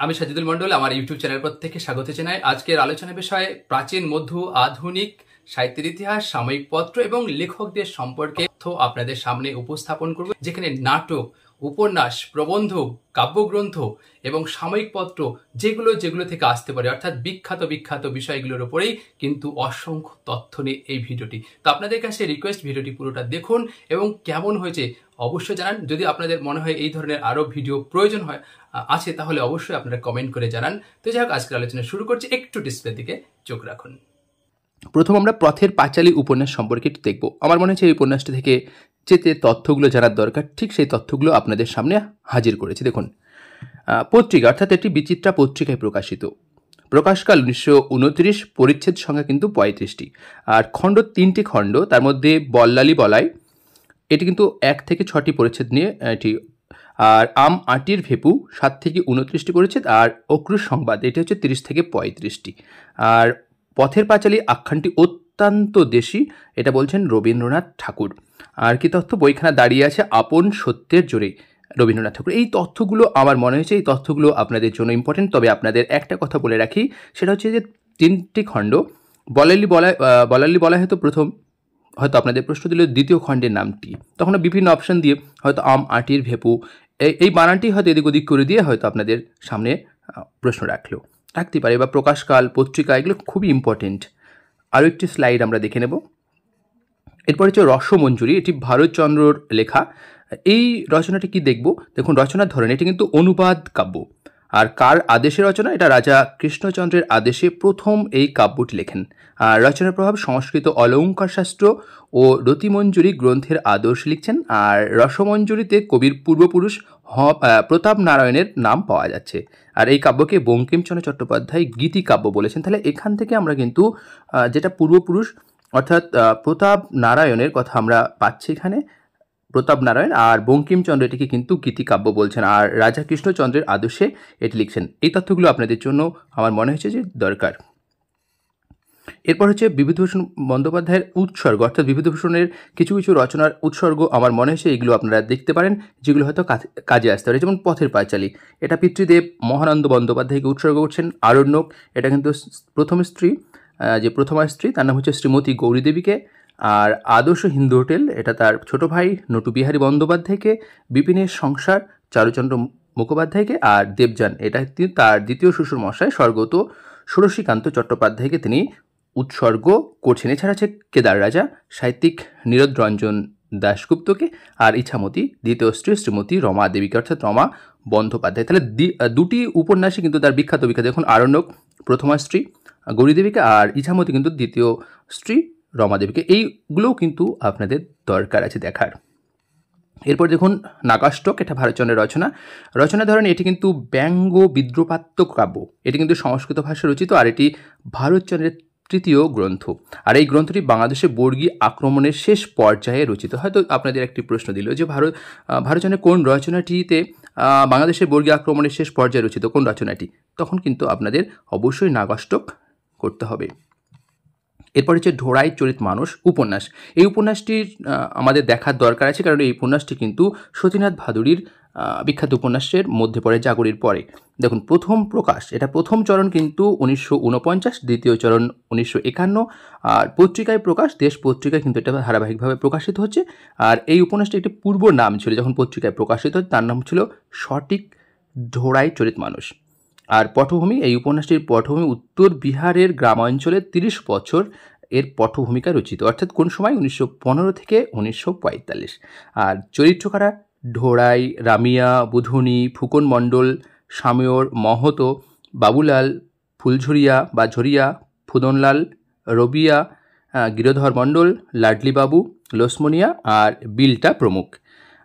আমি সাজিদুল মন্ডল, আমার YouTube channel প্রত্যেককে স্বাগত জানাই। আজকের আলোচনা বিষয়ে প্রাচীন, মধ্য, আধুনিক সাহিত্যের ইতিহাস, সাময়িক পত্র এবং লেখকদের সম্পর্কে আপনাদের সামনে উপস্থাপন করব, যেখানে নাটক, উপন্যাস, প্রবন্ধ, কাব্যগ্রন্থ এবং সাময়িক পত্র যেগুলো থেকে আসতে পারে, অর্থাৎ বিখ্যাত বিষয়গুলোর উপরেই কিন্তু অসংখ্য তথ্য নিয়ে এই ভিডিওটি। তো আপনাদের কাছে রিকোয়েস্ট, ভিডিওটি পুরোটা দেখুন এবং কেমন হয়েছে অবশ্যই জানান। যদি আপনাদের মনে হয় এই ধরনের আরো ভিডিও প্রয়োজন আছে তাহলে অবশ্যই আপনারা কমেন্ট করে জানান। তো যাই হোক, আজকের আলোচনা শুরু করছি। একটু ডিসপ্লে দিকে চোখ রাখুন। প্রথম আমরা পথের পাঁচালী উপন্যাস সম্পর্কে একটু দেখব। আমার মনে হচ্ছে এই উপন্যাসটি থেকে যে তথ্যগুলো জানার দরকার, ঠিক সেই তথ্যগুলো আপনাদের সামনে হাজির করেছি। দেখুন, পত্রিকা অর্থাৎ এটি বিচিত্রা পত্রিকায় প্রকাশিত। প্রকাশকাল 1929, পরিচ্ছেদ সংখ্যা কিন্তু 35টি, আর খণ্ড 3টি খণ্ড, তার মধ্যে বল্লালী বলায় এটি কিন্তু 1 থেকে 6টি পরিচ্ছেদ নিয়ে এটি, আর আম আটির ভেপু 7 থেকে 29টি পরিচ্ছেদ, আর অক্রুশ সংবাদ এটি হচ্ছে 30 থেকে 35টি। আর পথের পাঁচালী আখ্যানটি অত্যন্ত দেশি, এটা বলছেন রবীন্দ্রনাথ ঠাকুর। আর কি তথ্য, বইখানা দাঁড়িয়ে আছে আপন সত্যের জোরে, রবীন্দ্রনাথ ঠাকুর। এই তথ্যগুলো আমার মনে হয়েছে এই তথ্যগুলো আপনাদের জন্য ইম্পর্টেন্ট। তবে আপনাদের একটা কথা বলে রাখি, সেটা হচ্ছে যে 3টি খণ্ড, বলালী বলায় হয়তো প্রথম, হয়তো আপনাদের প্রশ্ন দিল দ্বিতীয় খণ্ডের নামটি, তখন বিভিন্ন অপশন দিয়ে হয়তো আম আটির ভেপু এই বানানটি হয়তো এদিক ওদিক করে দিয়ে হয়তো আপনাদের সামনে প্রশ্ন রাখতে পারে, বা প্রকাশকাল, পত্রিকা, এগুলো খুবই ইম্পর্টেন্ট। আরও একটি স্লাইড আমরা দেখে নেব। এরপর হচ্ছে রসমঞ্জুরি, এটি ভারতচন্দ্রর লেখা। এই রচনাটি কি দেখব, দেখুন রচনার ধরন, এটি কিন্তু অনুবাদ কাব্য। আর কার আদেশে রচনা, এটা রাজা কৃষ্ণচন্দ্রের আদেশে প্রথম এই কাব্যটি লেখেন। আর রচনার প্রভাব সংস্কৃত অলঙ্কার শাস্ত্র ও রতিমঞ্জুরি গ্রন্থের আদর্শ লিখছেন। আর রসমঞ্জুরিতে কবির পূর্বপুরুষ প্রতাপ নারায়ণের নাম পাওয়া যাচ্ছে। আর এই কাব্যকে বঙ্কিমচন্দ্র চট্টোপাধ্যায় গীতি কাব্য বলেছেন। তাহলে এখান থেকে আমরা কিন্তু যেটা পূর্বপুরুষ অর্থাৎ প্রতাপ নারায়ণের কথা আমরা পাচ্ছি এখানে, প্রতাপ নারায়ণ, আর বঙ্কিমচন্দ্র এটিকে কিন্তু গীতিকাব্য বলছেন, আর রাজা কৃষ্ণচন্দ্রের আদর্শে এটি লিখছেন। এই তথ্যগুলো আপনাদের জন্য আমার মনে হয়েছে যে দরকার। এরপর হচ্ছে বিভূতিভূষণ বন্দ্যোপাধ্যায়ের উৎসর্গ, অর্থাৎ বিভূতিভূষণের কিছু রচনার উৎসর্গ আমার মনে হয়েছে এগুলো আপনারা দেখতে পারেন, যেগুলো হয়তো কাজে আসতে পারে। যেমন পথের পাঁচালী, এটা পিতৃদেব মহানন্দ বন্দ্যোপাধ্যায়কে উৎসর্গ করছেন। আরণ্যক, এটা কিন্তু প্রথমা স্ত্রী তার নাম হচ্ছে শ্রীমতী গৌরী দেবীকে। আর আদর্শ হিন্দু হোটেল, এটা তার ছোট ভাই নটু বিহারী বন্দ্যোপাধ্যায়কে। বিপিনের সংসার চারুচন্দ্র মুখোপাধ্যায়কে। আর দেবযান, এটা তার দ্বিতীয় শ্বশুর মশাই স্বর্গত ষোড়শীকান্ত চট্টোপাধ্যায়কে তিনি উৎসর্গ করছেন। এছাড়া আছে কেদার রাজা, সাহিত্যিক নীরদরঞ্জন দাশগুপ্তকে। আর ইছামতি দ্বিতীয় স্ত্রী শ্রীমতী রমা দেবীকে, অর্থাৎ রমা বন্দ্যোপাধ্যায়। তাহলে দুটি উপন্যাসই কিন্তু তার বিখ্যাত। দেখুন, আরণ্যক প্রথমা স্ত্রী গৌরী দেবীকে, আর ইছামতি কিন্তু দ্বিতীয় স্ত্রী রমা দেবীকে। এইগুলোও কিন্তু আপনাদের দরকার আছে দেখার। এরপর দেখুন নাগাষ্টক, এটা ভারতচন্দ্রের রচনা ধরেন এটি কিন্তু ব্যঙ্গ বিদ্রোপাত্মক কাব্য। এটি কিন্তু সংস্কৃত ভাষায় রচিত, আর এটি ভারতচন্দ্রের 3য় গ্রন্থ। আর এই গ্রন্থটি বাংলাদেশে বর্গী আক্রমণের শেষ পর্যায়ে রচিত। হয়তো আপনাদের একটি প্রশ্ন দিল যে ভারতচন্দ্রের কোন রচনাটিতে বাংলাদেশের বর্গী আক্রমণের শেষ পর্যায়ে রচিত, কোন রচনাটি, তখন কিন্তু আপনাদের অবশ্যই নাগাষ্টক করতে হবে। এরপর হচ্ছে ঢোড়াই চরিত মানুষ উপন্যাস। এই উপন্যাসটির আমাদের দেখার দরকার আছে, কারণ এই উপন্যাসটি কিন্তু সতীনাথ ভাদুড়ির বিখ্যাত উপন্যাসের মধ্যে পড়ে, জাগরির পরে। দেখুন, প্রথম প্রকাশ, এটা প্রথম চরণ কিন্তু 1949, দ্বিতীয় চরণ 1951। আর পত্রিকায় প্রকাশ, দেশ পত্রিকায় কিন্তু এটা ধারাবাহিকভাবে প্রকাশিত হচ্ছে। আর এই উপন্যাসটি একটি পূর্ব নাম ছিল, যখন পত্রিকায় প্রকাশিত তার নাম ছিল সঠিক ঢোড়াই চরিত মানুষ। আর পটভূমি, এই উপন্যাসটির পটভূমি উত্তর বিহারের গ্রামাঞ্চলে 30 বছর এর পটভূমিকা রচিত, অর্থাৎ কোন সময় 1915 থেকে 1945। আর চরিত্র কারা, ঢোড়াই, রামিয়া, বুধনি, ফুকন মণ্ডল, সাময়র, মহতো, বাবুলাল, ফুলঝরিয়া বা ঝরিয়া, ফুদনলাল, রবিয়া, গিরধর মণ্ডল, লাডলি বাবু, লসমনিয়া আর বিলটা প্রমুখ।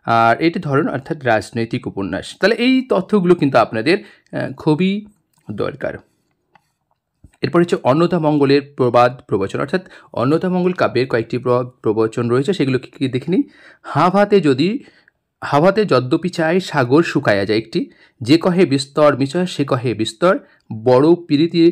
আর এটি ধরন অর্থাৎ রাজনৈতিক উপন্যাস। তাহলে এই তথ্যগুলো কিন্তু আপনাদের খুবই দরকার। এরপর হচ্ছে অন্নদামঙ্গলের প্রবাদ প্রবচন, অর্থাৎ অন্নদামঙ্গল কাব্যের কয়েকটি প্রবচন রয়েছে, সেগুলো কি দেখে নিই। হাওয়াতে যদ্যপি চায় সাগর শুকাইয়া যায় একটি, যে কহে বিস্তর মিচয় সে কহে বিস্তর, বড় পিরিতি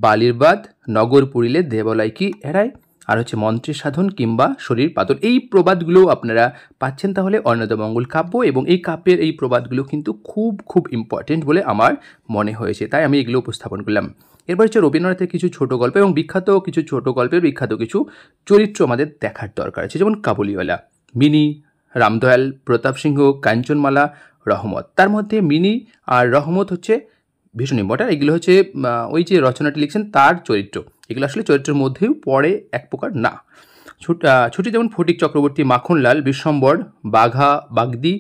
বালির বাদ, নগর পুরিলে দেবালয় কি এড়ায়। আর হচ্ছে মন্ত্রের সাধন কিংবা শরীর পাতন, এই প্রবাদগুলো আপনারা পাচ্ছেন তাহলে অন্নদামঙ্গল কাব্য, এবং এই কাব্যের এই প্রবাদগুলো কিন্তু খুব খুব ইম্পর্টেন্ট বলে আমার মনে হয়েছে, তাই আমি এগুলো উপস্থাপন করলাম। এরপর হচ্ছে রবীন্দ্রনাথের কিছু ছোট গল্প এবং বিখ্যাত কিছু ছোট গল্পের বিখ্যাত কিছু চরিত্র আমাদের দেখার দরকার আছে, যেমন কাবুলিওয়ালা, মিনি, রামদয়াল, প্রতাপ সিংহ, কাঞ্চনমালা, রহমত। তার মধ্যে মিনি আর রহমত হচ্ছে ভীষণ ইম্পর্টেন্ট। এগুলো হচ্ছে ওই যে রচনাটি লিখছেন তার চরিত্র, এগুলো আসলে চরিত্রের মধ্যেও পড়ে এক প্রকার না। ছুটি যেমন ফটিক চক্রবর্তী, মাখনলাল, বিশ্বম্বর, বাঘা, বাগদি,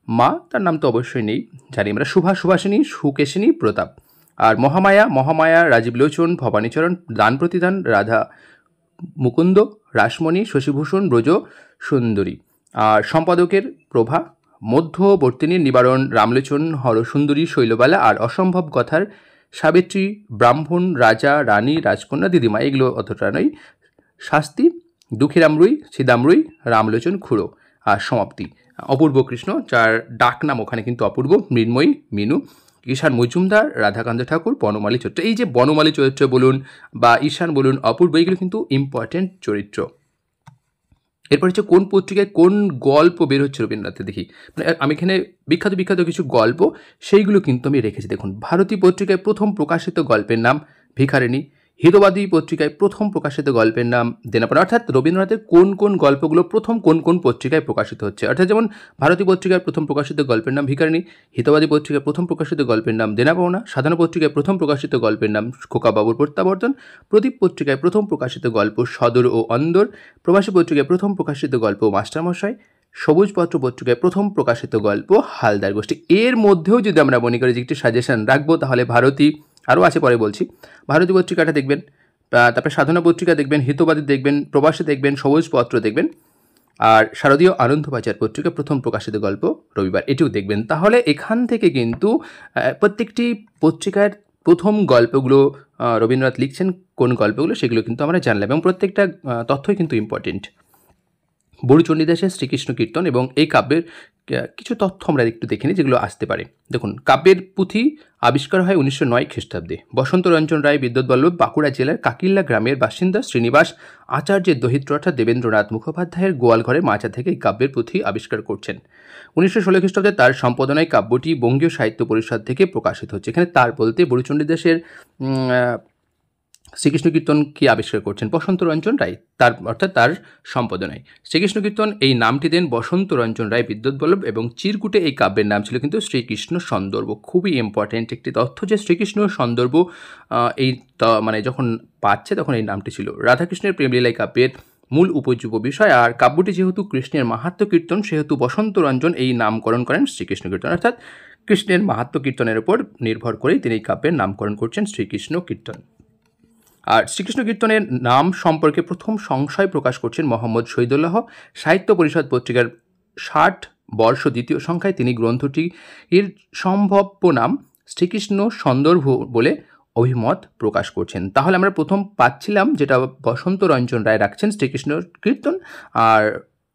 মা তার নাম তো অবশ্যই নেই, জানি আমরা, সুভাষিনী, সুকেশিনী, প্রতাপ। আর মহামায়া, রাজীব লোচন, ভবানীচরণ, দান প্রতিদান, রাধা, মুকুন্দ, রাসমণি, শশীভূষণ, ব্রজ সুন্দরী। আর সম্পাদকের প্রভা, মধ্যবর্তিনীর নিবারণ, রামলোচন, হরসুন্দরী, শৈলবালা, আর অসম্ভব কথার সাবিত্রী, ব্রাহ্মণ, রাজা, রানী, রাজকন্যা, দিদিমা, এগুলো অতটা নয়। শাস্তি, দুঃখীরামরুই, সিদামরুই, রামলোচন, খুড়ো। আর সমাপ্তি, অপূর্ব কৃষ্ণ, যার ডাক নাম ওখানে কিন্তু অপূর্ব, মৃন্ময়ী, মিনু, ঈশান মজুমদার, রাধাকান্ত ঠাকুর, বনমালী চরিত্র। এই যে বনমালী চরিত্র বলুন বা ঈশান বলুন, অপূর্ব, এগুলো কিন্তু ইম্পর্টেন্ট চরিত্র। এরপর হচ্ছে কোন পত্রিকায় কোন গল্প বের হচ্ছে রবীন্দ্রনাথের, দেখি মানে আমি এখানে বিখ্যাত কিছু গল্প সেইগুলো কিন্তু আমি রেখেছি। দেখুন, ভারতী পত্রিকায় প্রথম প্রকাশিত গল্পের নাম ভিখারিণী, হিতবাদী পত্রিকায় প্রথম প্রকাশিত গল্পের নাম দেনাপানা। অর্থাৎ রবীন্দ্রনাথের কোন কোন গল্পগুলো প্রথম কোন কোন পত্রিকায় প্রকাশিত হচ্ছে, অর্থাৎ যেমন ভারতী পত্রিকায় প্রথম প্রকাশিত গল্পের নাম ভিখারিণী, হিতবাদী পত্রিকায় প্রথম প্রকাশিত গল্পের নাম দেনাপাওনা, সাধারণ পত্রিকায় প্রথম প্রকাশিত গল্পের নাম খোকাবাবুর প্রত্যাবর্তন, প্রদীপ পত্রিকায় প্রথম প্রকাশিত গল্প সদর ও অন্দর, প্রবাসী পত্রিকায় প্রথম প্রকাশিত গল্প মাস্টারমশাই, সবুজপত্র পত্রিকায় প্রথম প্রকাশিত গল্প হালদার গোষ্ঠী। এর মধ্যেও যদি আমরা মনে করি যে একটি সাজেশন রাখবো, তাহলে ভারতী, আরও আছে পরে বলছি, ভারতী পত্রিকাটা দেখবেন, তারপরে সাধনা পত্রিকা দেখবেন, হিতবাদী দেখবেন, প্রবাসী দেখবেন, সবুজপত্র দেখবেন, আর শারদীয় আনন্দবাজার পত্রিকা প্রথম প্রকাশিত গল্প রবিবার, এটিও দেখবেন। তাহলে এখান থেকে কিন্তু প্রত্যেকটি পত্রিকার প্রথম গল্পগুলো রবীন্দ্রনাথ লিখছেন কোন গল্পগুলো, সেগুলো কিন্তু আমরা জানলাম, এবং প্রত্যেকটা তথ্যই কিন্তু ইম্পর্টেন্ট। বড়ুচণ্ডীদাসের শ্রীকৃষ্ণ কীর্তন এবং এই কাব্যের কিছু তথ্য আমরা একটু দেখে নিই যেগুলো আসতে পারে। দেখুন, কাব্যের পুঁথি আবিষ্কার হয় 1909 খ্রিস্টাব্দে। বসন্ত রঞ্জন রায় বিদ্যুৎবল্লভ বাঁকুড়া জেলার কাকিল্লা গ্রামের বাসিন্দা শ্রীনিবাস আচার্যের দহিত্র অর্থাৎ দেবেন্দ্রনাথ মুখোপাধ্যায়ের গোয়ালঘরের মাচা থেকে এই কাব্যের পুঁথি আবিষ্কার করছেন। 1916 খ্রিস্টাব্দে তার সম্পাদনায় কাব্যটি বঙ্গীয় সাহিত্য পরিষদ থেকে প্রকাশিত হচ্ছে। এখানে তার বলতে বড়ুচণ্ডীদাসের শ্রীকৃষ্ণ কীর্তন কি আবিষ্কার করছেন? বসন্ত রঞ্জন রায়, তার অর্থাৎ তার সম্পাদনায়। শ্রীকৃষ্ণ কীর্তন এই নামটি দেন বসন্ত রঞ্জন রায় বিদ্যুৎবল্লভ, এবং চিরকুটে এই কাব্যের নাম ছিল কিন্তু শ্রীকৃষ্ণ সন্দর্ভ। খুবই ইম্পর্টেন্ট একটি তথ্য যে শ্রীকৃষ্ণ সন্দর্ভ এই মানে যখন পাচ্ছে তখন এই নামটি ছিল। রাধাকৃষ্ণের প্রেমলীলা কাব্যের মূল উপজীব্য বিষয়, আর কাব্যটি যেহেতু কৃষ্ণের মাহাত্ম্য কীর্তন সেহেতু বসন্ত রঞ্জন এই নামকরণ করেন শ্রীকৃষ্ণ কীর্তন, অর্থাৎ কৃষ্ণের মাহাত্ম্য কীর্তনের উপর নির্ভর করেই তিনি এই কাব্যের নামকরণ করছেন শ্রীকৃষ্ণ কীর্তন। আর শ্রীকৃষ্ণ কীর্তনের নাম সম্পর্কে প্রথম সংশয় প্রকাশ করছেন মোহাম্মদ শহীদুল্লাহ। সাহিত্য পরিষদ পত্রিকার 60 বর্ষ দ্বিতীয় সংখ্যায় তিনি গ্রন্থটির সম্ভাব্য নাম শ্রীকৃষ্ণ সন্দর্ভ বলে অভিমত প্রকাশ করছেন। তাহলে আমরা প্রথম পাচ্ছিলাম যেটা বসন্ত রঞ্জন রায় রাখছেন শ্রীকৃষ্ণ কীর্তন, আর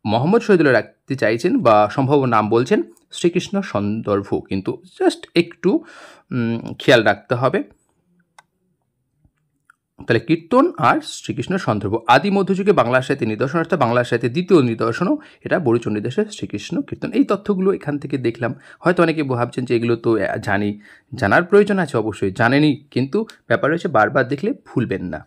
মোহাম্মদ শহীদুল্লাহ রাখতে চাইছেন বা সম্ভাব্য নাম বলছেন শ্রীকৃষ্ণ সন্দর্ভ, কিন্তু জাস্ট একটু খেয়াল রাখতে হবে। তাহলে কীর্তন আর শ্রীকৃষ্ণ সন্দর্ভ আদি মধ্যযুগে বাংলা সাহিত্যের নিদর্শন, অর্থাৎ বাংলা সাহিত্যের দ্বিতীয় নিদর্শনও এটা বড়ুচণ্ডীদাসের শ্রীকৃষ্ণ কীর্তন। এই তথ্যগুলো এখান থেকে দেখলাম। হয়তো অনেকে ভাবছেন যে এগুলো তো জানার প্রয়োজন আছে, অবশ্যই জানেনই, কিন্তু ব্যাপার হচ্ছে বারবার দেখলে ভুলবেন না।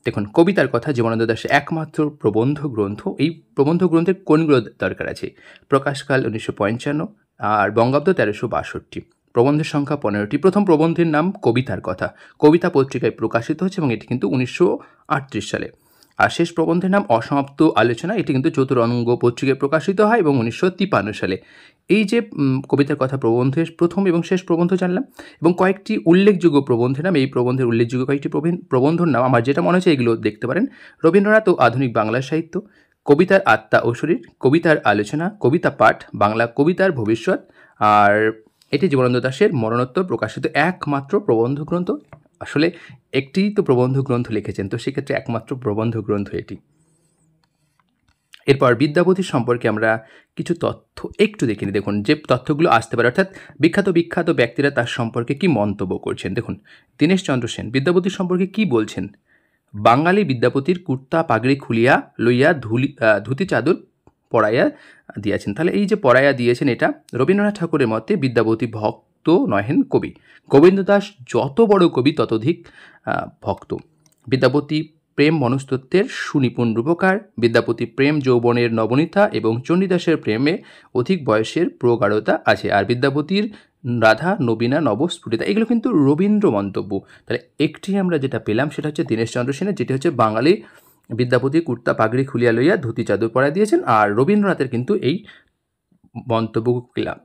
দেখুন, কবিতার কথা জীবনানন্দ দাশের একমাত্র প্রবন্ধ গ্রন্থ। এই প্রবন্ধ গ্রন্থের কোনগুলো দরকার আছে? প্রকাশকাল 1955 আর বঙ্গাব্দ 1362। প্রবন্ধের সংখ্যা 15টি। প্রথম প্রবন্ধের নাম কবিতার কথা, কবিতা পত্রিকায় প্রকাশিত হচ্ছে এবং এটি কিন্তু 1938 সালে। আর শেষ প্রবন্ধের নাম অসমাপ্ত আলোচনা, এটি কিন্তু চতুরঙ্গ পত্রিকায় প্রকাশিত হয় এবং 1953 সালে। এই যে কবিতার কথা প্রবন্ধের প্রথম এবং শেষ প্রবন্ধ জানলাম, এবং কয়েকটি উল্লেখযোগ্য প্রবন্ধের নাম, এই প্রবন্ধের উল্লেখযোগ্য কয়েকটি প্রবন্ধর নাম আমার যেটা মনে হচ্ছে এগুলো দেখতে পারেন। রবীন্দ্রনাথ ও আধুনিক বাংলা সাহিত্য, কবিতার আত্মা ও শরীর, কবিতার আলোচনা, কবিতা পাঠ, বাংলা কবিতার ভবিষ্যৎ, আর এটি জীবনানন্দ দাশের মরণোত্তর প্রকাশিত একমাত্র প্রবন্ধ গ্রন্থ। আসলে একটিই তো প্রবন্ধ গ্রন্থ লিখেছেন, তো সেক্ষেত্রে একমাত্র প্রবন্ধ গ্রন্থ এটি। এরপর বিদ্যাপতি সম্পর্কে আমরা কিছু তথ্য একটু দেখে নিই। দেখুন, যে তথ্যগুলো আসতে পারে, অর্থাৎ বিখ্যাত ব্যক্তিরা তার সম্পর্কে কি মন্তব্য করছেন। দেখুন, দীনেশচন্দ্র সেন বিদ্যাপতি সম্পর্কে কি বলছেন? বাঙালি বিদ্যাপতির কুর্তা পাগড়ি খুলিয়া লইয়া ধুতি চাদর পরাইয়া দিয়াছেন। তাহলে এই যে পরাইয়া দিয়েছেন, এটা রবীন্দ্রনাথ ঠাকুরের মতে বিদ্যাপতি ভক্ত নহেন কবি। গোবিন্দ দাস যত বড় কবি ততোধিক ভক্ত। বিদ্যাপতি প্রেম মনস্তত্ত্বের সুনিপুণ রূপকার। বিদ্যাপতি প্রেম যৌবনের নবনীতা এবং চণ্ডীদাসের প্রেমে অধিক বয়সের প্রগাঢ়তা আছে। আর বিদ্যাপতির রাধা নবীনা নবস্ফুটিতা, এগুলো কিন্তু রবীন্দ্র মন্তব্য। তাহলে একটি আমরা যেটা পেলাম সেটা হচ্ছে দীনেশচন্দ্র সেনের, যেটি হচ্ছে বাঙালি বিদ্যাপতি কুর্তা পাগড়ি খুলিয়া লইয়া ধুতি চাদর পরায় দিয়েছেন। আর রবীন্দ্রনাথের কিন্তু এই মন্তব্য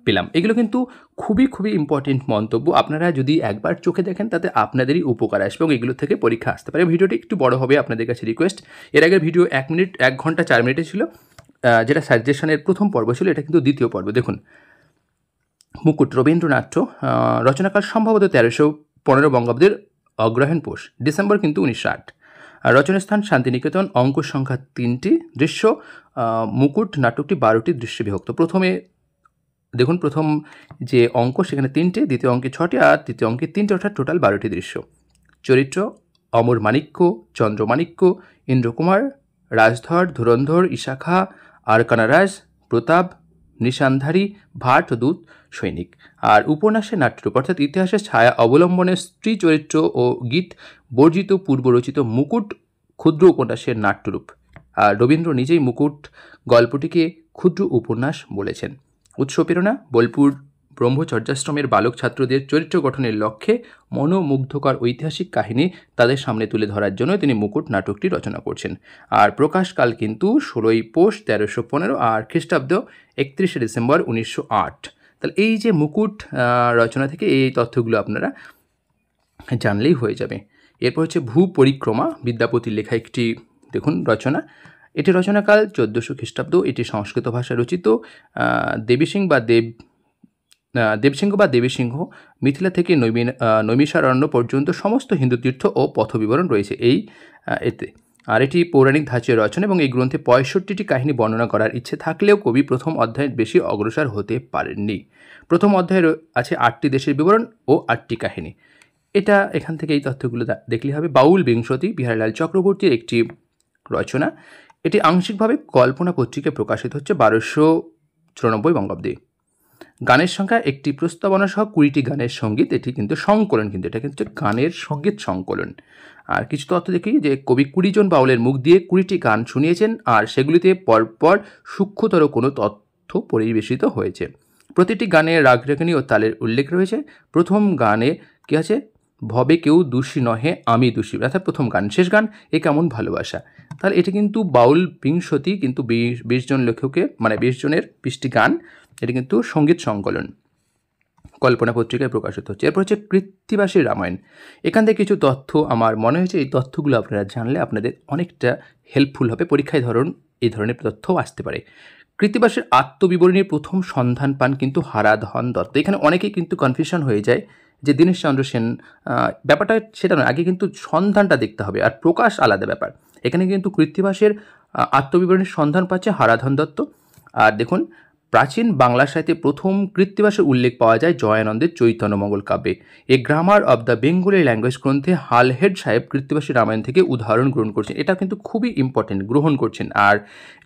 পেলাম। এগুলো কিন্তু খুবই খুবই ইম্পর্টেন্ট মন্তব্য। আপনারা যদি একবার চোখে দেখেন তাতে আপনাদেরই উপকার আসবে এবং এগুলো থেকে পরীক্ষা আসতে পারে। ভিডিওটি একটু বড় হবে, আপনাদের কাছে রিকোয়েস্ট। এর আগের ভিডিও 1 ঘন্টা 4 মিনিটে ছিল, যেটা সাজেশনের প্রথম পর্ব ছিল, এটা কিন্তু দ্বিতীয় পর্ব। দেখুন, মুকুট রবীন্দ্রনাথ রচনাকাল সম্ভবত 1315 বঙ্গাব্দের অগ্রহায়ণ পৌষ, ডিসেম্বর কিন্তু 1908। রচনাস্থান শান্তিনিকেতন, অঙ্ক সংখ্যা 3টি, দৃশ্য মুকুট নাটকটি 12টি দৃশ্যে বিভক্ত। প্রথমে দেখুন, প্রথম যে অঙ্ক সেখানে 3টে, দ্বিতীয় অঙ্কে 6টি, আর তৃতীয় অঙ্কে 3টে, অর্থাৎ টোটাল 12টি দৃশ্য। চরিত্র অমর মাণিক্য, চন্দ্রমাণিক্য, ইন্দ্রকুমার, রাজধর, ধুরন্ধর, ইশাখা, আরকানারাজ, প্রতাপ, নিশানধারী, ভাট, দূত, সৈনিক। আর উপন্যাসের নাট্যরূপ অর্থাৎ ইতিহাসের ছায়া অবলম্বনে স্ত্রী চরিত্র ও গীত বর্জিত পূর্বরচিত মুকুট ক্ষুদ্র উপন্যাসের নাট্যরূপ। আর রবীন্দ্র নিজেই মুকুট গল্পটিকে ক্ষুদ্র উপন্যাস বলেছেন। উৎস প্রেরণা বোলপুর ব্রহ্মচর্যাশ্রমের বালক ছাত্রদের চরিত্র গঠনের লক্ষ্যে মনোমুগ্ধকর ঐতিহাসিক কাহিনী তাদের সামনে তুলে ধরার জন্য তিনি মুকুট নাটকটি রচনা করছেন। আর প্রকাশকাল কিন্তু 16ই পৌষ 1315 আর খ্রিস্টাব্দ 31শে ডিসেম্বর 1908। তাহলে এই যে মুকুট রচনা থেকে এই তথ্যগুলো আপনারা জানলেই হয়ে যাবে। এরপর হচ্ছে ভূ পরিক্রমা, বিদ্যাপতির লেখা একটি দেখুন রচনা। এটি রচনাকাল 1400 খ্রিস্টাব্দ। এটি সংস্কৃত ভাষায় রচিত। দেবীসিংহ বা দেবীসিংহ মিথিলা থেকে নৈমিষারণ্য পর্যন্ত সমস্ত হিন্দু তীর্থ ও পথবিবরণ রয়েছে এতে। আর এটি পৌরাণিক ধাঁচের রচনা এবং এই গ্রন্থে 65টি কাহিনী বর্ণনা করার ইচ্ছে থাকলেও কবি প্রথম অধ্যায়ের বেশি অগ্রসর হতে পারেননি। প্রথম অধ্যায়ে আছে 8টি দেশের বিবরণ ও 8টি কাহিনী। এটা এখান থেকে এই তথ্যগুলো দেখলে হবে। বাউল বিংশতি বিহারীলাল চক্রবর্তীর একটি রচনা। এটি আংশিকভাবে কল্পনা পত্রিকায় প্রকাশিত হচ্ছে 1294 বঙ্গাব্দে। গানের সংখ্যা একটি, প্রস্তাবনা সহ 20টি গানের সঙ্গীত। এটি কিন্তু সংকলন, কিন্তু এটা কিন্তু গানের সঙ্গীত সংকলন। আর কিছু তথ্য দেখি যে কবি 20 জন বাউলের মুখ দিয়ে 20টি গান শুনিয়েছেন, আর সেগুলিতে পরপর সূক্ষ্মতর কোনো তথ্য পরিবেশিত হয়েছে। প্রতিটি গানে রাগরাগিণী ও তালের উল্লেখ রয়েছে। প্রথম গানে কি আছে, ভবে কেউ দোষী নহে আমি দোষী, অর্থাৎ প্রথম গান। শেষ গান, এ কেমন ভালোবাসা। তাহলে এটি কিন্তু বাউল বিংশতি, কিন্তু 20 জন লেখকের, মানে 20 জনের 20টি গান। এটি কিন্তু সঙ্গীত সংকলন, কল্পনা পত্রিকায় প্রকাশিত হচ্ছে। এরপর হচ্ছে কৃত্তিবাসী রামায়ণ। এখান থেকে কিছু তথ্য আমার মনে হয়েছে এই তথ্যগুলো আপনারা জানলে আপনাদের অনেকটা হেল্পফুল হবে। পরীক্ষায় এই ধরনের তথ্য আসতে পারে। কৃত্তিবাসের আত্মবিবরণীর প্রথম সন্ধান পান কিন্তু হারাধন দত্ত। এখানে অনেকেই কিন্তু কনফিউশন হয়ে যায় যে দীনেশচন্দ্র সেন, ব্যাপারটা সেটা নয়, আগে কিন্তু সন্ধানটা দেখতে হবে, আর প্রকাশ আলাদা ব্যাপার। এখানে কিন্তু কৃত্তিবাসের আত্মবিবরণীর সন্ধান পাচ্ছে হারাধন দত্ত। আর দেখুন, প্রাচীন বাংলা সাহিত্যে প্রথম কৃত্তিবাসের উল্লেখ পাওয়া যায় জয়ানন্দের চৈতন্যমঙ্গল কাব্যে। A grammar of the Bengali language গ্রন্থে হালহেড সাহেব কৃত্তিবাসী রামায়ণ থেকে উদাহরণ গ্রহণ করছেন। এটা কিন্তু খুবই ইম্পর্টেন্ট, গ্রহণ করছেন। আর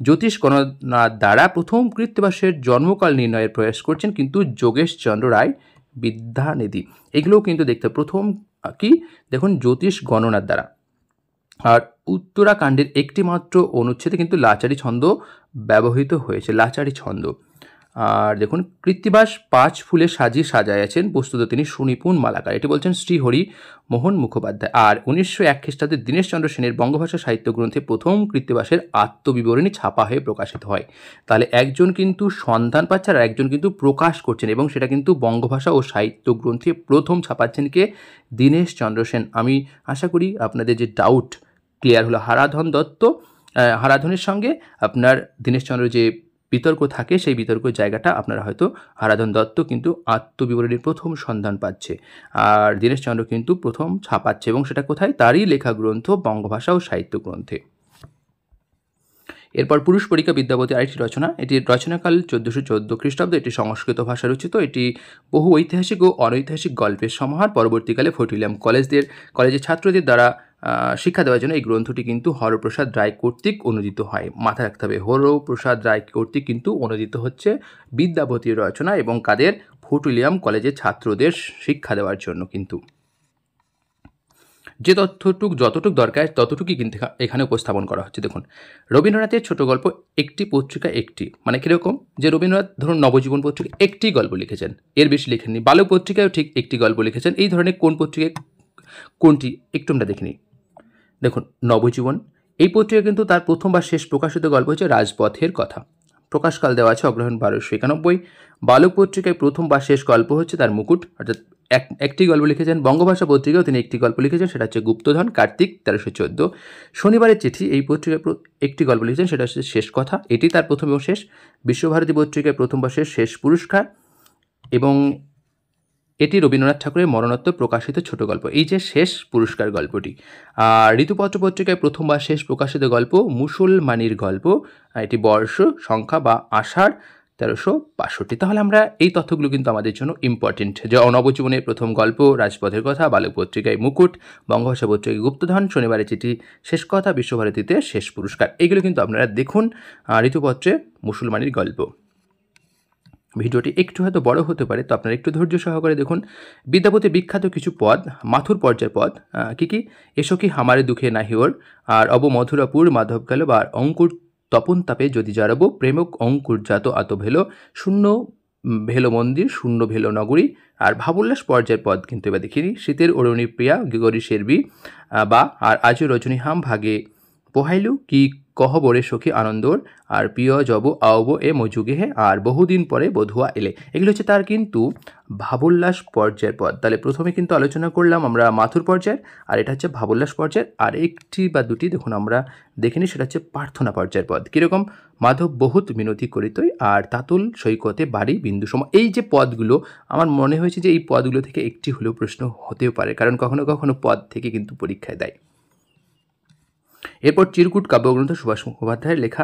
জ্যোতিষ গণনার দ্বারা প্রথম কৃত্তিবাসের জন্মকাল নির্ণয়ের প্রয়াস করছেন কিন্তু যোগেশচন্দ্র রায় বিদ্যানিধি। এগুলোও কিন্তু দেখতে প্রথম কি দেখুন জ্যোতিষ গণনার দ্বারা। আর উত্তরাকাণ্ডের একটি মাত্র অনুচ্ছেদে কিন্তু লাচারি ছন্দ ব্যবহৃত হয়েছে, লাচারি ছন্দ। আর দেখুন, কৃত্তিবাস 5 ফুলে সাজায় আছেন, বস্তুত তিনি সুনিপুণ মালাকার। এটি বলছেন শ্রীহরি মোহন মুখোপাধ্যায়। আর 1901 খ্রিস্টাব্দে দীনেশচন্দ্র সেনের বঙ্গভাষা সাহিত্য গ্রন্থে প্রথম কৃত্তিবাসের আত্মবিবরণী ছাপা হয়ে প্রকাশিত হয়। তাহলে একজন কিন্তু সন্ধান পাচ্ছে আর একজন কিন্তু প্রকাশ করছেন, এবং সেটা কিন্তু বঙ্গভাষা ও সাহিত্য গ্রন্থে প্রথম ছাপাচ্ছেন কে, দীনেশচন্দ্র সেন। আমি আশা করি আপনাদের যে ডাউট ক্লিয়ার হলো। হারাধন দত্ত, হারাধনের সঙ্গে আপনার দীনেশচন্দ্র যে বিতর্ক থাকে, সেই বিতর্কের জায়গাটা আপনারা হয়তো হারাধন দত্ত কিন্তু আত্মবিবরণীর প্রথম সন্ধান পাচ্ছে, আর দীনেশচন্দ্র কিন্তু প্রথম ছাপাচ্ছে, এবং সেটা কোথায়, তারই লেখা গ্রন্থ বঙ্গভাষা ও সাহিত্য গ্রন্থে। এরপর পুরুষ পরীক্ষা বিদ্যাপতি আরেকটি রচনা। এটি রচনাকাল 1414 খ্রিস্টাব্দ। এটি সংস্কৃত ভাষা রচিত। এটি বহু ঐতিহাসিক ও অনৈতিহাসিক গল্পের সমাহার। পরবর্তীকালে ফোর্ট উইলিয়াম কলেজের ছাত্রদের দ্বারা শিক্ষা দেওয়ার জন্য এই গ্রন্থটি কিন্তু হরপ্রসাদ রায় কর্তৃক অনুদিত হয়। মাথায় রাখতে হবে, হরপ্রসাদ রায় কর্তৃক কিন্তু অনুদিত হচ্ছে বিদ্যাপতির রচনা, এবং কাদের? ফোর্ট উইলিয়াম কলেজের ছাত্রদের শিক্ষা দেওয়ার জন্য কিন্তু। যে যতটুক দরকার ততটুকুই কিন্তু এখানে উপস্থাপন করা হচ্ছে। দেখুন, রবীন্দ্রনাথের ছোট গল্প একটি পত্রিকা একটি, মানে কীরকম? যে রবীন্দ্রনাথ ধরুন নবজীবন পত্রিকা একটি গল্প লিখেছেন, এর বেশি লেখেননি। বালক পত্রিকায়ও ঠিক একটি গল্প লিখেছেন। এই ধরনের কোন পত্রিকায় কোনটি একটু আমরা দেখে নিই। দেখুন, নবজীবন এই পত্রিকা কিন্তু তার প্রথম বা শেষ প্রকাশিত গল্প হচ্ছে রাজপথের কথা। প্রকাশকাল দেওয়া আছে অগ্রহায়ণ 1291। বালক পত্রিকায় প্রথম বা শেষ গল্প হচ্ছে তার মুকুট, অর্থাৎ একটি গল্প লিখেছেন। বঙ্গভাষা পত্রিকাও তিনি একটি গল্প লিখেছেন, সেটা হচ্ছে গুপ্তধন, কার্তিক 1314। শনিবারের চিঠি এই পত্রিকায় একটি গল্প লিখেছেন, সেটা হচ্ছে শেষ কথা, এটি তার প্রথম এবং শেষ। বিশ্বভারতী পত্রিকায় প্রথম বা শেষ পুরস্কার, এবং এটি রবীন্দ্রনাথ ঠাকুরের মরণোত্তর প্রকাশিত ছোট গল্প, এই যে শেষ পুরস্কার গল্পটি। আর ঋতুপত্র পত্রিকায় প্রথম বা শেষ প্রকাশিত গল্প মুসলমানির গল্প, এটি বর্ষ সংখ্যা বা আষাঢ় 1362। তাহলে আমরা এই তথ্যগুলো কিন্তু আমাদের জন্য ইম্পর্টেন্ট, যে নবজীবনের প্রথম গল্প রাজপথের কথা, বালক পত্রিকায় মুকুট, বঙ্গভাষা পত্রিকায় গুপ্তধন, শনিবারের চিঠি শেষ কথা, বিশ্বভারতীতে শেষ পুরস্কার। এগুলো কিন্তু আপনারা দেখুন ঋতুপত্রে মুসলমানির গল্প। ভিডিওটি একটু হয়তো বড় হতে পারে, তো আপনারা একটু ধৈর্য সহকারে দেখুন। বিদ্যাপতির বিখ্যাত কিছু পদ, মাথুর পর্যায়ের পদ কি? এসো কি হামারে দুঃখে নাহি ওর, আর অব মথুরাপুর মাধব গেল, বা অঙ্কুর তপন তাপে যদি জারবো, প্রেমক অঙ্কুর জাত আত ভেলো, শূন্য ভেলো মন্দির, শূন্য ভেলো নগরী। আর ভাবোল্লাস পর্যায়ের পদ কিন্তু এবার দেখিনি। শীতের অরুণী প্রিয়া গিগরি শেরবি, বা আর আজও রজনী হাম ভাগে পোহাইলু, কি কহবরে সখী আনন্দর, আর প্রিয় জব আওব এ মজুগেহে, আর বহুদিন পরে বধুয়া এলে। এগুলো হচ্ছে তার কিন্তু ভাবোল্লাস পর্যায়ের পদ। তাহলে প্রথমে কিন্তু আলোচনা করলাম আমরা মাথুর পর্যায়ের, আর এটা হচ্ছে ভাবোল্লাস পর্যায়ের। আর একটি বা দুটি দেখুন আমরা দেখিনি, সেটা হচ্ছে প্রার্থনা পর্যায়ের পদ। কীরকম? মাধব বহুত মিনতি করিতই, আর তাতুল সৈকতে বাড়ি বিন্দু সম। এই যে পদগুলো, আমার মনে হয়েছে যে এই পদগুলো থেকে একটি হলেও প্রশ্ন হতেও পারে, কারণ কখনো কখনো পদ থেকে কিন্তু পরীক্ষায় দেয়। এরপর চিরকুট কাব্যগ্রন্থ সুভাষ মুখোপাধ্যায়ের লেখা,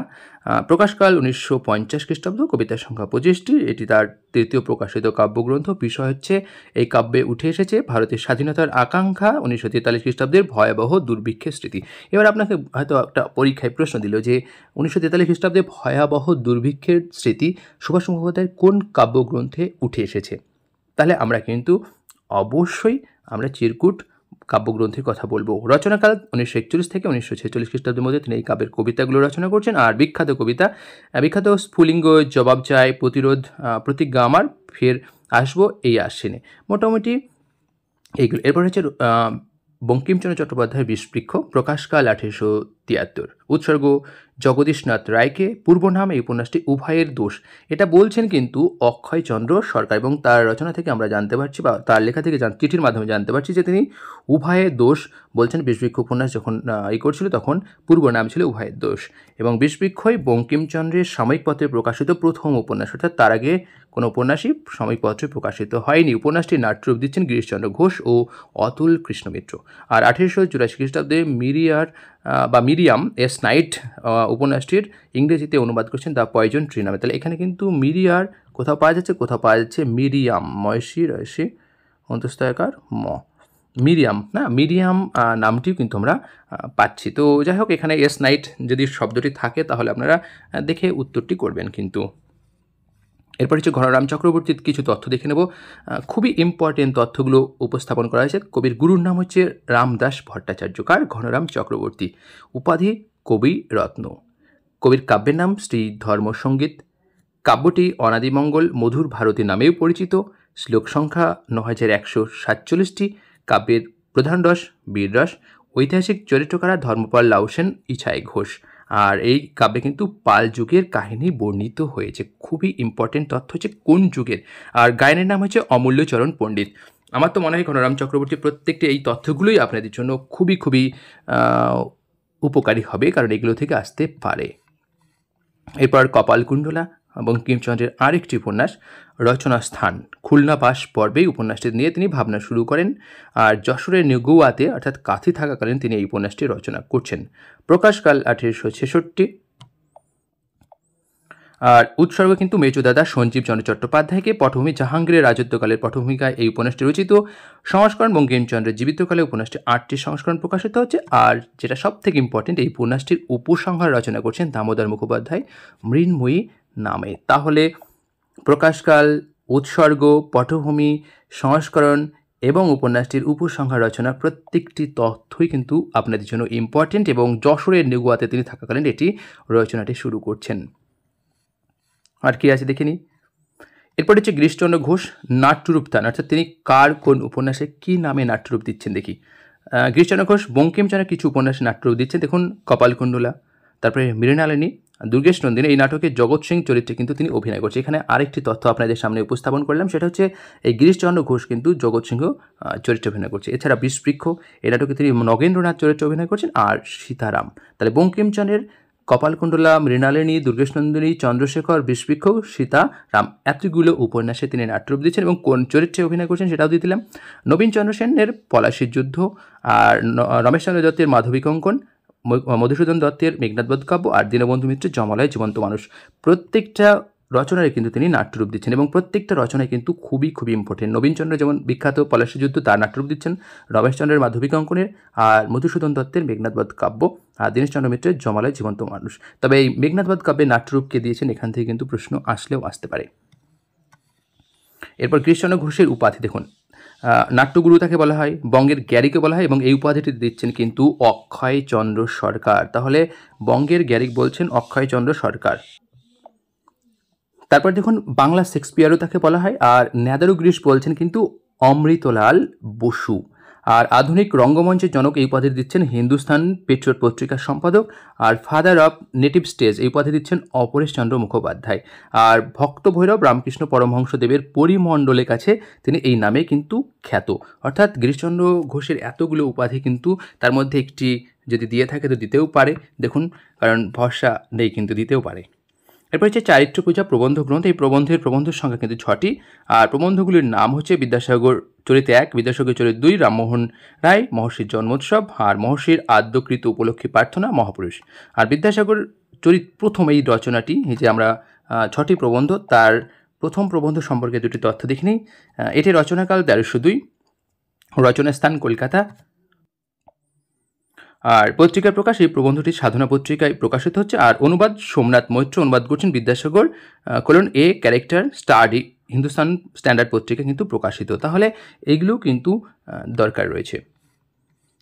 প্রকাশকাল 1950 খ্রিস্টাব্দ, কবিতার সংখ্যা 25টি, এটি তার তৃতীয় প্রকাশিত কাব্যগ্রন্থ। বিষয় হচ্ছে এই কাব্যে উঠে এসেছে ভারতের স্বাধীনতার আকাঙ্ক্ষা, 1943 খ্রিস্টাব্দের ভয়াবহ দুর্ভিক্ষের স্মৃতি। এবার আপনাকে হয়তো একটা পরীক্ষায় প্রশ্ন দিল যে 1943 খ্রিস্টাব্দে ভয়াবহ দুর্ভিক্ষের স্মৃতি সুভাষ মুখোপাধ্যায়ের কোন কাব্যগ্রন্থে উঠে এসেছে? তাহলে আমরা কিন্তু অবশ্যই আমরা চিরকুট কাব্যগ্রন্থের কথা বলবো। রচনাকাল 1941 থেকে 1946 খ্রিস্টাব্দের মধ্যে তিনি এই কাব্যের কবিতাগুলো রচনা করছেন। আর বিখ্যাত কবিতা, বিখ্যাত স্ফুলিঙ্গ জবাব চাই, প্রতিরোধ, প্রতিজ্ঞা আমার, ফের আসবো এই আশ্বিনে, মোটামুটি এইগুলো। এরপর হচ্ছে বঙ্কিমচন্দ্র চট্টোপাধ্যায়ের বিষবৃক্ষ, প্রকাশকাল 1873, উৎসর্গ জগদীশনাথ রায়কে, পূর্ব নাম। এই উপন্যাসটি উভয়ের দোষ, এটা বলছেন কিন্তু অক্ষয়চন্দ্র সরকার, এবং তার রচনা থেকে আমরা জানতে পারছি, বা তার লেখা থেকে চিঠির মাধ্যমে জানতে পারছি যে তিনি উভয়ের দোষ বলছেন। বিষবৃক্ষ উপন্যাস যখন করছিল তখন পূর্ব নাম ছিল উভয়ের দোষ, এবং বিষবৃক্ষই বঙ্কিমচন্দ্রের সাময়িক পত্রে প্রকাশিত প্রথম উপন্যাস, অর্থাৎ তার আগে কোনো উপন্যাসই সাময়িক পত্রে প্রকাশিত হয়নি। উপন্যাসটির নাট্যরূপ দিচ্ছেন গিরিশচন্দ্র ঘোষ ও অতুল কৃষ্ণমিত্র। আর 1884 খ্রিস্টাব্দে মিরিয়াম এস নাইট উপন্যাসটির ইংরেজিতে অনুবাদ করছেন দ্য পয়জন ট্রি নামে। তাহলে এখানে কিন্তু মিরিয়ার কোথাও পাওয়া যাচ্ছে, কোথাও পাওয়া যাচ্ছে মিরিয়াম, ময়সি রয়সি অন্তস্তয়কার ম, মিরিয়াম না, মিরিয়াম নামটিও কিন্তু আমরা পাচ্ছি। তো যাই হোক, এখানে এস নাইট যদি শব্দটি থাকে তাহলে আপনারা দেখে উত্তরটি করবেন কিন্তু। এরপর হচ্ছে ঘনরাম চক্রবর্তীর কিছু তথ্য দেখে নেব। খুবই ইম্পর্টেন্ট তথ্যগুলো উপস্থাপন করা হয়েছে। কবির গুরুর নাম হচ্ছে রামদাস ভট্টাচার্য। কার? ঘনরাম চক্রবর্তী। উপাধি কবি রত্ন। কবির কাব্যের নাম শ্রী ধর্মসঙ্গীত। কাব্যটি অনাদিমঙ্গল মধুর ভারতী নামেও পরিচিত। শ্লোক সংখ্যা 9147টি। কাব্যের প্রধান রস বীররস। ঐতিহাসিক চরিত্রকারা ধর্মপাল লাউসেন, ইছাই ঘোষ। আর এই কাব্যে কিন্তু পাল যুগের কাহিনী বর্ণিত হয়েছে। খুবই ইম্পর্টেন্ট তথ্য হচ্ছে কোন যুগের। আর গায়নের নাম হচ্ছে অমূল্যচরণ পণ্ডিত। আমার তো মনে হয় ঘনরাম চক্রবর্তীর প্রত্যেকটি এই তথ্যগুলোই আপনাদের জন্য খুবই খুবই উপকারী হবে, কারণ এগুলো থেকে আসতে পারে। এরপর কপালকুণ্ডলা বঙ্কিমচন্দ্রের আরেকটি উপন্যাস। রচনা স্থান খুলনা পাশ পর্বে উপন্যাসটি নিয়ে তিনি ভাবনা শুরু করেন। আর যশোরের নেগুয়াতে অর্থাৎ কাথি থাকাকালীন তিনি এই উপন্যাসটি রচনা করছেন। প্রকাশকাল 1866। আর উৎসর্গ কিন্তু মেজদাদা সঞ্জীব চন্দ্র চট্টোপাধ্যায়কে। পটভূমি জাহাঙ্গীরের রাজত্বকালের পটভূমিকায় এই উপন্যাসটি রচিত। সংস্করণ বঙ্কিমচন্দ্রের জীবিতকালে উপন্যাসটি 8টি সংস্করণ প্রকাশিত হচ্ছে। আর যেটা সব থেকে ইম্পর্টেন্ট, এই উপন্যাসটির উপসংহার রচনা করছেন দামোদর মুখোপাধ্যায় মৃন্ময়ী নামে। তাহলে প্রকাশকাল, উৎসর্গ, পটভূমি, সংস্করণ এবং উপন্যাসটির উপসংহার রচনা প্রত্যেকটি তথ্যই কিন্তু আপনাদের জন্য ইম্পর্টেন্ট, এবং যশোরের নেগুয়াতে তিনি থাকাকালীন এটি রচনাটি শুরু করছেন। আর কি আছে দেখে নিই। এরপর হচ্ছে গিরিশচন্দ্র ঘোষ নাট্যরূপ দান, অর্থাৎ তিনি কার কোন উপন্যাসে কী নামে নাট্যরূপ দিচ্ছেন দেখি। গিরিশচন্দ্র ঘোষ বঙ্কিমচন্দ্রের কিছু উপন্যাসে নাট্যরূপ দিচ্ছেন। দেখুন কপালকুণ্ডলা, তারপরে মৃণালিনী, দুর্গেশ নন্দিনী। এই নাটকে জগৎ সিং চরিত্রে কিন্তু তিনি অভিনয় করছেন। এখানে আরেকটি তথ্য আপনাদের সামনে উপস্থাপন করলাম, সেটা হচ্ছে এই গিরিশচন্দ্র ঘোষ কিন্তু জগৎ সিংহ চরিত্রে অভিনয় করছে। এছাড়া বিষবৃক্ষ এই নাটকে তিনি নগেন্দ্রনাথ চরিত্রে অভিনয় করছেন, আর সীতারাম। তাহলে বঙ্কিমচন্দ্রের কপালকুণ্ডলা, মৃণালিনী, দুর্গেশ নন্দিনী, চন্দ্রশেখর, বিষবৃক্ষ, সীতারাম এতগুলো উপন্যাসে তিনি নাট্যরূপ দিচ্ছেন, এবং কোন চরিত্রে অভিনয় করছেন সেটাও দিয়ে দিলাম। নবীনচন্দ্র সেনের পলাশীর যুদ্ধ, আর রমেশচন্দ্র দত্তের মাধবী কঙ্কন, মধুসূদন দত্তের মেঘনাদবধ কাব্য, আর দীনবন্ধু মিত্রের জমালয় জীবন্ত মানুষ। প্রত্যেকটা রচনায় কিন্তু তিনি নাট্যরূপ দিচ্ছেন, এবং প্রত্যেকটা রচনায় কিন্তু খুবই খুবই ইম্পর্টেন্ট। নবীনচন্দ্র যেমন বিখ্যাত পলাশীর যুদ্ধ, তার নাট্যরূপ দিচ্ছেন, রমেশচন্দ্রের মাধবী কঙ্কনের, আর মধুসূদন দত্তের মেঘনাদবধ কাব্য, আর দীনেশচন্দ্র মিত্রের জমালয় জীবন্ত মানুষ। তবে এই মেঘনাদবধ কাব্যের নাট্যরূপকে দিয়েছেন, এখান থেকে কিন্তু প্রশ্ন আসলেও আসতে পারে। এরপর গিরিশচন্দ্র ঘোষের উপাধি দেখুন, নাট্যগুরু তাকে বলা হয়, বঙ্গের গ্যারিকে বলা হয়, এবং এই উপাধিটি দিচ্ছেন কিন্তু অক্ষয়চন্দ্র সরকার। তাহলে বঙ্গের গ্যারিক বলছেন অক্ষয়চন্দ্র সরকার। তারপর দেখুন বাংলা শেক্সপিয়ারও তাকে বলা হয়, আর নেদারু গ্রিস বলছেন কিন্তু অমৃতলাল বসু। আর আধুনিক রঙ্গমঞ্চের জনক এই উপাধি দিচ্ছেন হিন্দুস্তান পেট্রিয়ট পত্রিকার সম্পাদক। আর ফাদার অফ নেটিভ স্টেজ এই উপাধি দিচ্ছেন অপরেশচন্দ্র মুখোপাধ্যায়। আর ভক্ত ভৈরব রামকৃষ্ণ পরমহংসদেবের পরিমণ্ডলের কাছে তিনি এই নামে কিন্তু খ্যাত। অর্থাৎ গিরিশচন্দ্র ঘোষের এতগুলো উপাধি কিন্তু তার মধ্যে একটি যদি দিয়ে থাকে তো দিতেও পারে, দেখুন, কারণ ভরসা নেই, কিন্তু দিতেও পারে। এরপর হচ্ছে চারিত্র পূজা প্রবন্ধ গ্রন্থ। এই প্রবন্ধের সংখ্যা কিন্তু 6টি, আর প্রবন্ধগুলির নাম হচ্ছে বিদ্যাসাগর চরিত 1, বিদ্যাসাগর চরিত 2, রামমোহন রায়, মহর্ষির জন্মোৎসব, আর মহর্ষির আদ্যকৃত উপলক্ষী প্রার্থনা, মহাপুরুষ। আর বিদ্যাসাগর চরিত প্রথম এই রচনাটি, এই যে আমরা 6টি প্রবন্ধ, তার প্রথম প্রবন্ধ সম্পর্কে দুটি তথ্য দেখে নিই। এটি রচনাকাল 1302, রচনার স্থান কলকাতা, আর পত্রিকার প্রকাশ এই প্রবন্ধটি সাধনা পত্রিকায় প্রকাশিত হচ্ছে। আর অনুবাদ সোমনাথ মৈত্র অনুবাদ করছেন, Vidyasagar a character study Hindustan standard পত্রিকা কিন্তু প্রকাশিত। তাহলে এইগুলো কিন্তু দরকার রয়েছে।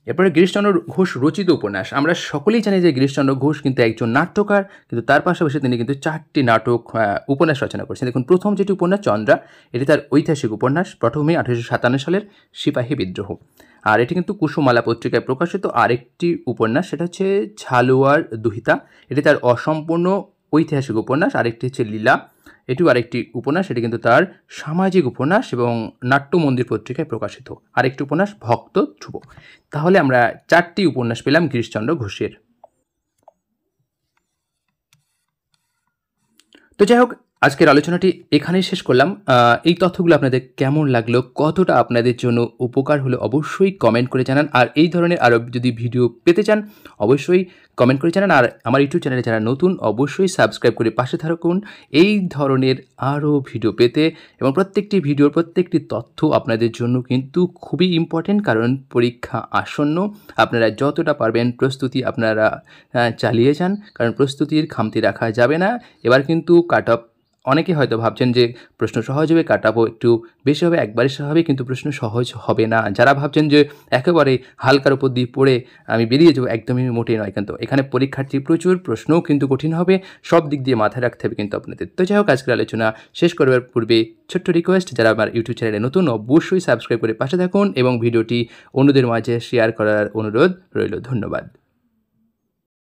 এরপরে গিরিশচন্দ্র ঘোষ রচিত উপন্যাস। আমরা সকলেই জানি যে গিরিশচন্দ্র ঘোষ কিন্তু একজন নাট্যকার, কিন্তু তার পাশাপাশি তিনি কিন্তু 4টি নাটক উপন্যাস রচনা করেছেন। দেখুন প্রথম যেটি উপন্যাস চন্দ্রা, এটি তার ঐতিহাসিক উপন্যাস, পটভূমি 1857 সালের সিপাহী বিদ্রোহ। আর এটি কিন্তু কুসুমালা পত্রিকায় প্রকাশিত। আরেকটি উপন্যাস সেটা হচ্ছে ঝালুয়ার দুহিতা, এটি তার অসম্পূর্ণ ঐতিহাসিক উপন্যাস। আরেকটি হচ্ছে লীলা, এটিও আরেকটি উপন্যাস, এটি কিন্তু তার সামাজিক উপন্যাস এবং নাট্য মন্দির পত্রিকায় প্রকাশিত। আরেকটি উপন্যাস ভক্ত ধ্রুব। তাহলে আমরা 4টি উপন্যাস পেলাম গিরিশচন্দ্র ঘোষের। তো যাই হোক, আজকের আলোচনাটি এখানেই শেষ করলাম। এই তথ্যগুলো আপনাদের কেমন লাগলো, কতটা আপনাদের জন্য উপকার হলো, অবশ্যই কমেন্ট করে জানান। আর এই ধরনের আরও যদি ভিডিও পেতে চান অবশ্যই কমেন্ট করে জানান। আর আমার ইউটিউব চ্যানেলে যারা নতুন অবশ্যই সাবস্ক্রাইব করে পাশে থাকুন এই ধরনের আরও ভিডিও পেতে। এবং প্রত্যেকটি ভিডিওর প্রত্যেকটি তথ্য আপনাদের জন্য কিন্তু খুবই ইম্পর্টেন্ট, কারণ পরীক্ষা আসন্ন। আপনারা যতটা পারবেন প্রস্তুতি আপনারা চালিয়ে যান, কারণ প্রস্তুতির খামতি রাখা যাবে না। এবার কিন্তু কাট অফ, অনেকে হয়তো ভাবছেন যে প্রশ্ন সহজ হবে, কাটাবো একটু বেশি হবে, একবারে স্বাভাবিক, কিন্তু প্রশ্ন সহজ হবে না। যারা ভাবছেন যে একেবারে হালকার উপর দিয়ে পড়ে আমি বেরিয়ে যাবো, একদমই মোটেই নয়। কিন্তু এখানে পরীক্ষার্থী প্রচুর, প্রশ্নও কিন্তু কঠিন হবে, সব দিক দিয়ে মাথায় রাখতে হবে কিন্তু আপনাদের। তো যাই হোক, আজকের আলোচনা শেষ করবার পূর্বে ছোট্ট রিকোয়েস্ট, যারা আমার ইউটিউব চ্যানেলে নতুন অবশ্যই সাবস্ক্রাইব করে পাশে থাকুন এবং ভিডিওটি অন্যদের মাঝে শেয়ার করার অনুরোধ রইল। ধন্যবাদ।